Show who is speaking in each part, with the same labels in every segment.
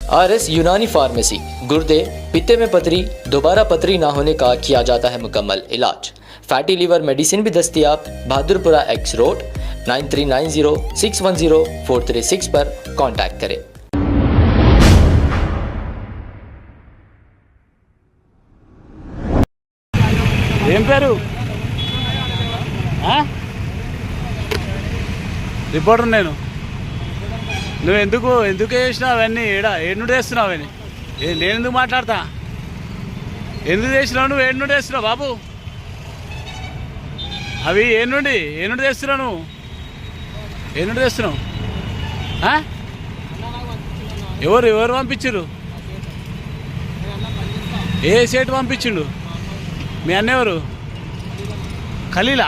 Speaker 1: RS Unani pharmacy, गुर्दे, पित्ते में पथरी, दोबारा पथरी ना होने का किया जाता है मुकम्मल इलाज। फैटी लीवर मेडिसिन भी दस्तियाब। बहादुरपुरा X रोड 9390610436 पर कांटेक्ट करें।
Speaker 2: ఏం పేరు? రిపోర్టర్ నేను. నువ్వు ఎందుకు చేసినావు అవన్నీ? ఏడు చేస్తున్నావు అవన్నీ? నేను ఎందుకు మాట్లాడతా? ఎందుకు చేసినావు నువ్వు? ఏడు చేస్తున్నావు బాబు? అవి ఏడు చేస్తున్నావు నువ్వు? ఏడు చేస్తున్నావు? ఎవరు పంపించారు? ఏ సేటు పంపించిండు? మీ అన్న ఎవరు? ఖలీల్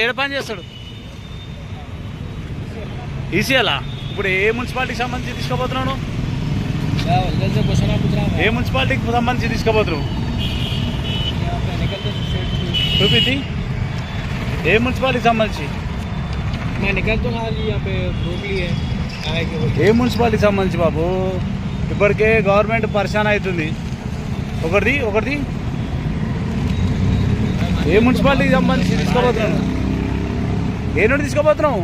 Speaker 2: ఏడ పని చేస్తాడు? ఈసీఎలా? ఇప్పుడు ఏ మున్సిపాలిటీకి సంబంధించి తీసుకోబోతున్నావు? ఏ మున్సిపాలిటీకి సంబంధించి తీసుకోబోతున్నావు? చూపింది ఏ మున్సిపాలిటీకి సంబంధించి? ఏ మున్సిపాలిటీకి సంబంధించి బాబు? ఇప్పటికే గవర్నమెంట్ పరిశాన్ అవుతుంది. ఒకటిది ఏ మున్సిపాలిటీకి సంబంధించి తీసుకోబోతున్నావు? ఏ నుండి తీసుకోబోతున్నావు?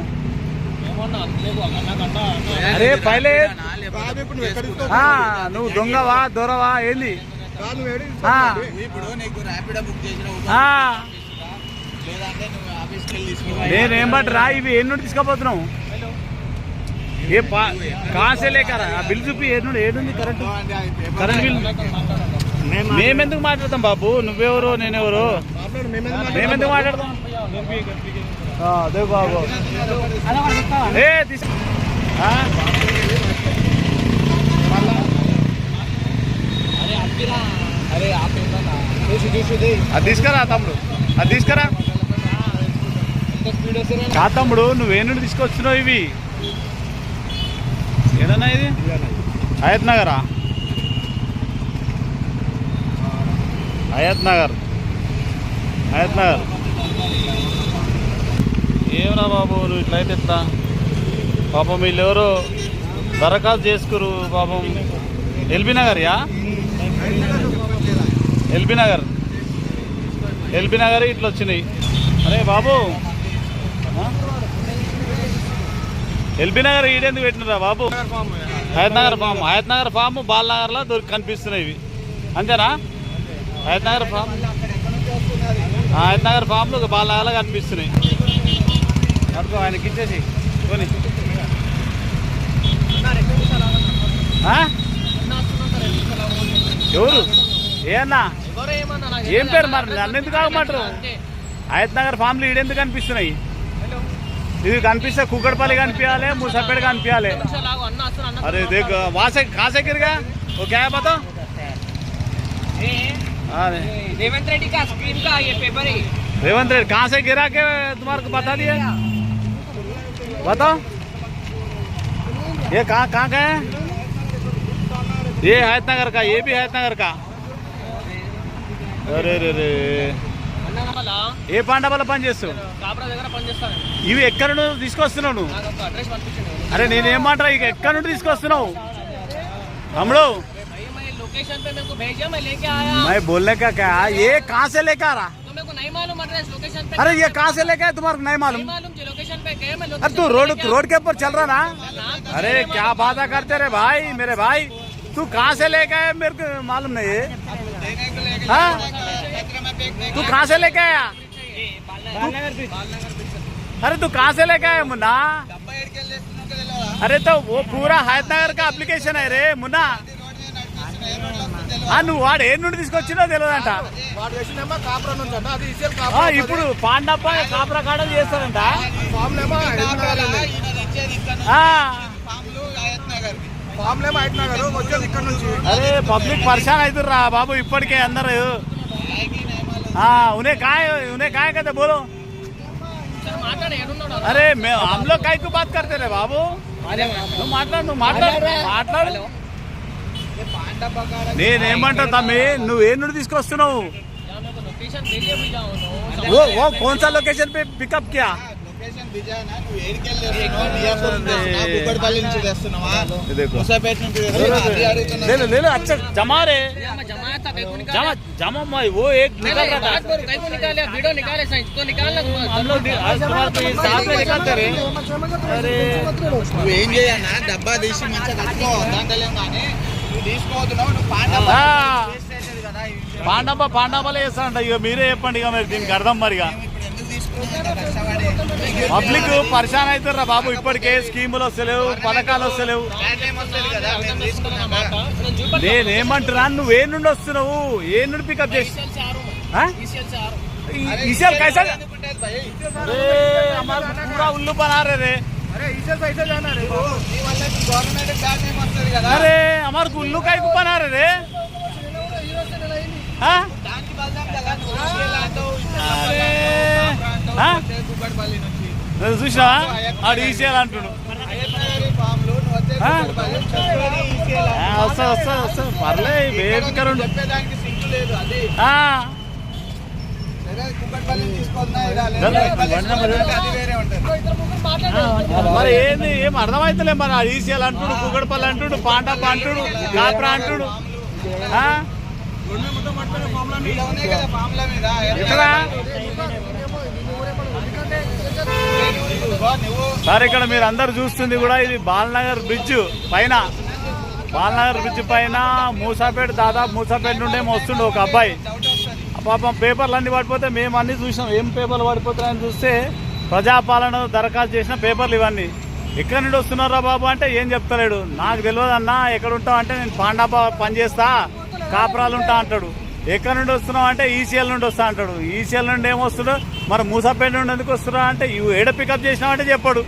Speaker 2: అరే పైలే నువ్వు దొంగవా దొరవా ఏంది? నేనేం బట్రా ఇవి ఏ నుండి తీసుకోబోతున్నావు? ఏ కాసే లేకరా బిల్ చూపి ఏడుంది కరెంట్ బిల్. మేమెందుకు మాట్లాడతాం బాబు? నువ్వెవరు నేనెవరు? మేమెందుకు మాట్లాడతాం? అదే బాబు అది తీసుకురా తమ్ముడు, అది తీసుకురా. కా తమ్ముడు నువ్వే నుండి తీసుకొచ్చినావు ఇవి? ఏదన్నా ఇది హయత్ నగరా? హయత్ నగర్ ఏమరా బాబు నువ్వు ఇట్లయితే ఎట్లా? పాపం వీళ్ళెవరో దరఖాస్తు చేసుకురు పాపం. ఎల్బీ నగర్ ఇట్లా వచ్చినాయి. అరే బాబు ఎల్బీ నగర్ ఈడెందుకు పెట్టినరా బాబు? హయత్ నగర్ ఫామ్ బాలనగర్లో కనిపిస్తున్నాయి ఇవి, అంతేనా? హయత్ నగర్ ఫామ్లు బాలనగర్లో కనిపిస్తున్నాయి. అడుగు ఆయనకి ఇచ్చేసి కొని. ఎవరు? ఏ అన్నా ఏం పేరు? మరి నన్ను ఎందుకు ఆగమంటారు? హయత్ నగర్ ఫామ్లు ఈడెందుకు కనిపిస్తున్నాయి? ఇది కనిపిస్తే కుక్కడపల్లి కనిపించాలి, ముసాపేట కనిపించాలి. अरे देख वहाँ से कहाँ से गिर गया वो? क्या है बताओ?
Speaker 3: रेवंत रेड्डी का स्क्रीन का ये पेपर है।
Speaker 2: रेवंत रेड्डी कहाँ से गिरा के तुम्हारे को बता दिया? बताओ ये कहाँ का है? ये हयात नगर का, ये भी हयात नगर का. अरे रे रे ఏ పాండవల పని చేస్తావు? ఇవి ఎక్కడ నుండి తీసుకొస్తున్నావు నువ్వు? అరే నేనేం మాట ఇక ఎక్కడ నుండి తీసుకొస్తున్నావు తమ్ముడు? मैं बोलने का क्या, ये कहाँ से लेकर आ रहा? अरे ये कहाँ से लेकर तुम्हारे नहीं मालूम? अरे तू रोड के ऊपर चल रहा ना? अरे क्या बातें करते रे भाई, मेरे भाई तू कहाँ से लेकर आया मेरे को मालूम नहीं है. हाँ तू कहाँ से लेके आया? अरे तू कहाँ से लेके आया मुन्ना? अरे तो वो पूरा हयात नगर का अप्लिकेशन है रे मुन्ना. నువ్వు వాడు ఏ నుండి తీసుకొచ్చినా తెలియదంట. ఇప్పుడు పాండప్ప కాపురా కాడలు చేస్తారంట. అరే పబ్లిక్ పరిశాన్ అవుతుర్రా బాబు ఇప్పటికే అందరు. उन्हें काय कहते बोलो? अरे हम लोग काय को बात करते रहे बाबू? మాట్లాడు. నేనేమంటా తమ్మి, నువ్వే నుండి తీసుకొస్తున్నావు? वो कौन सा लोकेशन पे पिकअप किया?
Speaker 4: బిజానా నువ్వు ఏడికెళ్ళి వస్తున్నావు మియాపూర్ నుంచి వస్తున్నావా కుక్కడపల్లి నుంచి తెస్తున్నావా
Speaker 2: देखो
Speaker 4: ముసాపేట నుంచి తెస్తున్నావా అది అడుగుతున్నా
Speaker 2: ले लो ले लो अच्छा जमा रे
Speaker 3: जमाया था कहीं को
Speaker 2: जमा
Speaker 3: निकाला
Speaker 2: जमा मैं वो एक निकल रहा था
Speaker 3: बात करो कहीं को निकाले वीडियो निकाले साइंस तो निकालना
Speaker 2: हम लोग आज तुम्हारे तो ये साथ में निकलते रहे अरे
Speaker 4: నువ్వు ఏం చేయన్నా డబ్బా తీసి మంచిగా కట్టుకో దాంట్లో కానీ నువ్వు తీసుకోవద్దున్నావు నువ్వు
Speaker 2: ఆ. పాండమ్మలే వేస్తానంట ఇక మీరే చెప్పండి ఇక మరి దీనికి అర్థం మరిగా
Speaker 4: ఇప్పుడు ఎందుకు తీసుకున్నావు కష్టపడి
Speaker 2: పబ్లిక్ పరిశాన్ అవుతారా బాబు ఇప్పటికే స్కీములు వస్తలేవు పథకాలు వస్తలేవు
Speaker 4: టైం వస్తుంది కదా మేము తీసుకున్నాక
Speaker 2: నేనేమంటున్నా నువ్వు ఏ నుండి వస్తున్నావు ఏ నుండి పికప్ చేసి ఈసీఎల్ कैसा
Speaker 4: ఎందుకుంటుంది భయ్
Speaker 2: अरे हमारा पूरा उल्लू बना रहे रे
Speaker 4: నీ వల్ల గవర్నమెంట్ బ్యాడ్ నేమ్ వస్తుంది కదా
Speaker 2: अरे हमारे को उल्लू का बना रहे रे हाँ?
Speaker 4: దానికి బలదాం కదా నువ్వు ఈసీఎల్ అంటావు
Speaker 2: అరే. ఆ?
Speaker 4: కుక్కడపల్లి నుంచి
Speaker 2: నేను చూసినావా ఆడు ఈసీఎల్ అంటుడు
Speaker 4: అయ్యప్పనగరి ఫామ్లో నువ్వు వచ్చే
Speaker 2: ఆ?
Speaker 4: కుక్కడపల్లి చదువుకొని ఈసీఎల్
Speaker 2: వస్తా పర్లే వేదికరు
Speaker 4: చెప్పేదానికి సింకు లేదు అది లేదా కుక్కడపల్లి తీసుకున్నా ఇలా లేదు అది వేరే ఉంటుంది
Speaker 2: మరి ఏంది ఏం అర్థమైతలే మరి ఆడు ఈసీఎల్ అంటుడు కుక్కడపల్లి అంటుడు పాండప్ప అంటుడు కాప్రా అంటుడు ఆ?
Speaker 4: ఇలా ఉన్నాయి కదా ఫామ్ల మీద
Speaker 2: ఎట్లా
Speaker 4: నువ్వు
Speaker 2: సార్ ఇక్కడ మీరు అందరు చూస్తుంది కూడా ఇది బాలనగర్ బ్రిడ్జ్ పైన బాలనగర్ బ్రిడ్జ్ పైన మూసాపేట దాదాపు మూసాపేట నుండి ఏమో వస్తుండే ఒక అబ్బాయి పాపం పేపర్లు అన్ని పడిపోతే మేము అన్ని చూసినాం ఏం పేపర్లు పడిపోతాయని చూస్తే ప్రజాపాలన దరఖాస్తు చేసిన పేపర్లు ఇవన్నీ ఎక్కడి నుండి వస్తున్నారా బాబు అంటే ఏం చెప్తలేడు నాకు తెలియదు అన్న ఎక్కడ ఉంటావు అంటే నేను పాండాప పనిచేస్తా కాపురాలు ఉంటా అంటాడు ఎక్కడి నుండి వస్తున్నావు అంటే ఈసీఎల్ నుండి వస్తా అంటాడు ఈసీఎల్ నుండి ఏమొస్తాడు మరి మూసాపేట నుండి ఎందుకు వస్తున్నా అంటే ఏడ పికప్ చేసినావంటే చెప్పాడు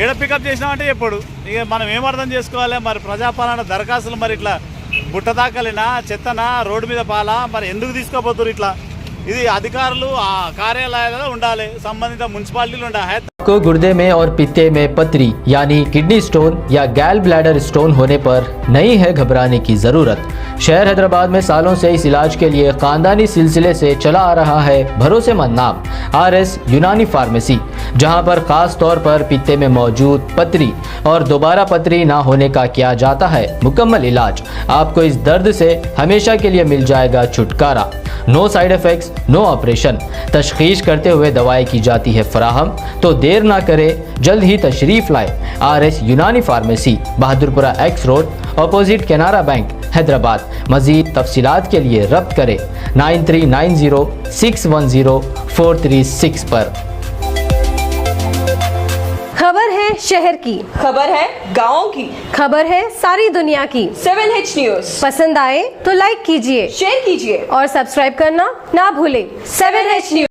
Speaker 2: ఏడ పికప్ చేసినావంటే చెప్పాడు ఇక మనం ఏం అర్థం చేసుకోవాలి మరి ప్రజాపాలన దరఖాస్తులు మరి ఇట్లా బుట్ట దాకలినా చెత్తనా రోడ్డు మీద పాలా మరి ఎందుకు తీసుకోపోతున్నారు ఇట్లా ఇది అధికారులు ఆ కార్యాలయాలలో ఉండాలి సంబంధిత మున్సిపాలిటీలు ఉండాలి
Speaker 1: को गुर्दे में और पित्ते में पथरी यानी किडनी स्टोन या गैल ब्लैडर स्टोन होने पर नहीं है घबराने की ज़रूरत। शहर हैदराबाद में सालों से इस इलाज के लिए खानदानी सिलसिले से चला आ रहा है भरोसेमंद नाम RS यूनानी फार्मेसी, जहां पर खास तौर पर पित्ते में मौजूद पथरी और दोबारा पथरी ना होने का किया जाता है मुकम्मल इलाज। आपको इस दर्द से हमेशा के लिए मिल जाएगा छुटकारा। No side effects, no operation, तशखीस करते हुए दवाएं की जाती है फराहम। तो देर ना करे, जल्द ही तशरीफ लाए। RS Unani pharmacy, Bahadurpura X road, opposite Canara bank, Hyderabad. मजीद तफसीलात के लिए रब्त करें 9390610436 पर।
Speaker 5: खबर है शहर की,
Speaker 6: खबर है गाँव की,
Speaker 5: खबर है सारी दुनिया की।
Speaker 6: 7H न्यूज
Speaker 5: पसंद आए तो लाइक कीजिए,
Speaker 6: शेयर कीजिए
Speaker 5: और सब्सक्राइब करना ना भूलें।
Speaker 6: 7H news.